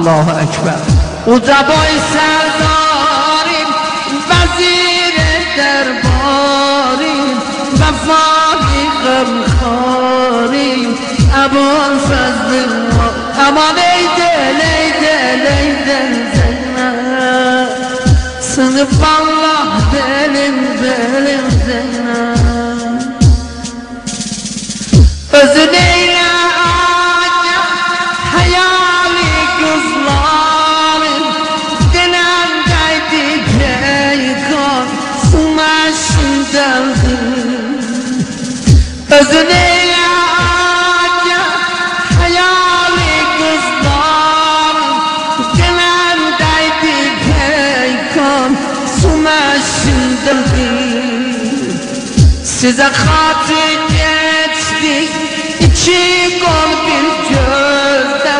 Allahu Ekber. Uca boy serdarim, vezir derbarim, vefai gımkharim, Ebul Fezl'im var. Aman eydel eydel eydel Zeynep, sınıf Allah belim belim Zeynep. Özün eyle ağaca hayali kızlarım, dilemdeydi peykan sumaşın deldim. Özün eyle ağaca hayali kızlarım, dilemdeydi peykan sumaşın deldim. Size hatır geçtik İçi kol bir gözde,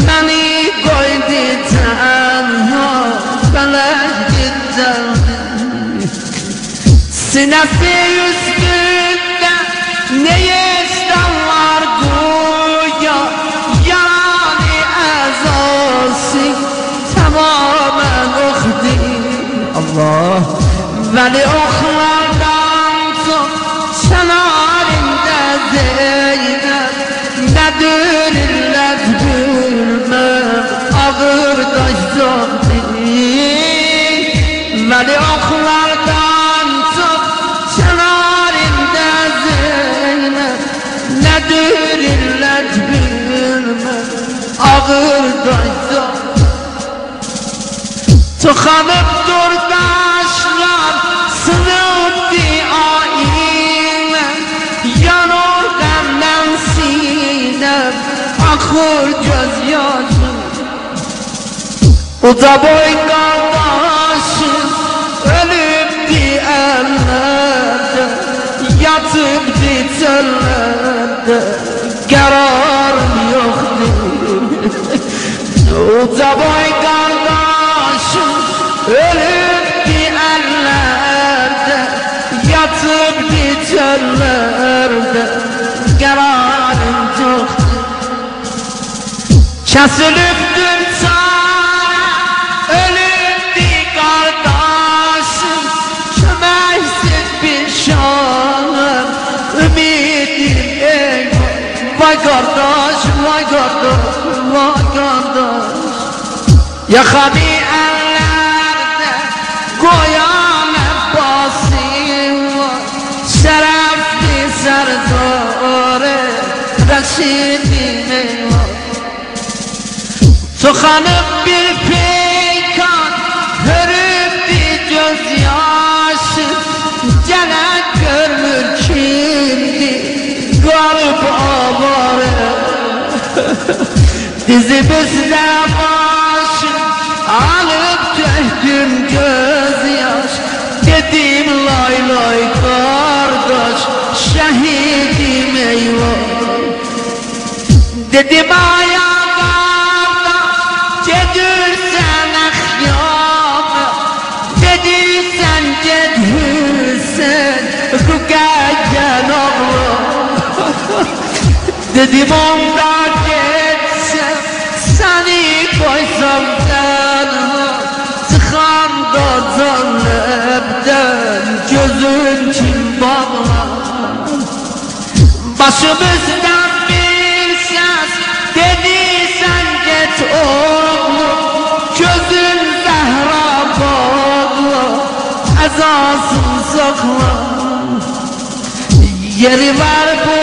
beni koydu tenha, felek gittim. Sinesi üstünde ne yeşten var güya, yani ezası tamamen okdi. Allah veli oklardan çok şenarimde Zeynep, nedir illet bilmem, ağır taş çok değil. Veli oklardan çok şenarimde Zeynep, nedir illet bilmem, ağır taş çok. Tıkanıp dur taşlar, sınıftı ayine, yanır benden sinem, akır gözyaşım. Uca boy kardeşim, ölüptü ellerde, yatıptı çöllerde, kararım yoktu. Uca boy kardeşim, ölüptü ellerde, yatıptı çöllerde, kararım yoktu. Kesiliptür çare, ölüptü kardeşim, kömeksiz bir şanım, ümidim eyvah. Vay kardeş, vay kardeş, vay kardeş. Yakami ellerde koyan Abbasim var, şerefli serdare Reşidim eyvah. Tıkanıp bir peykan, hörüptü gözyaşı, celak görmür kimdi, garip avare. Dizimizde başım alıp döktüm gözyaş, dedim lay lay kardeş, şehidim eyvah. Dedim ayağa Cedürsen ahyamı, dediysen cedhüsen, rükayen oğlu. Dedim onda geçsem, seni koysam tenha, tıkanda zannebden, gözün kim bağlar. Başımızdan bir ses, dediysen geç oğlum, gözün zehra bağla, ezasın sakla. Yeri var bu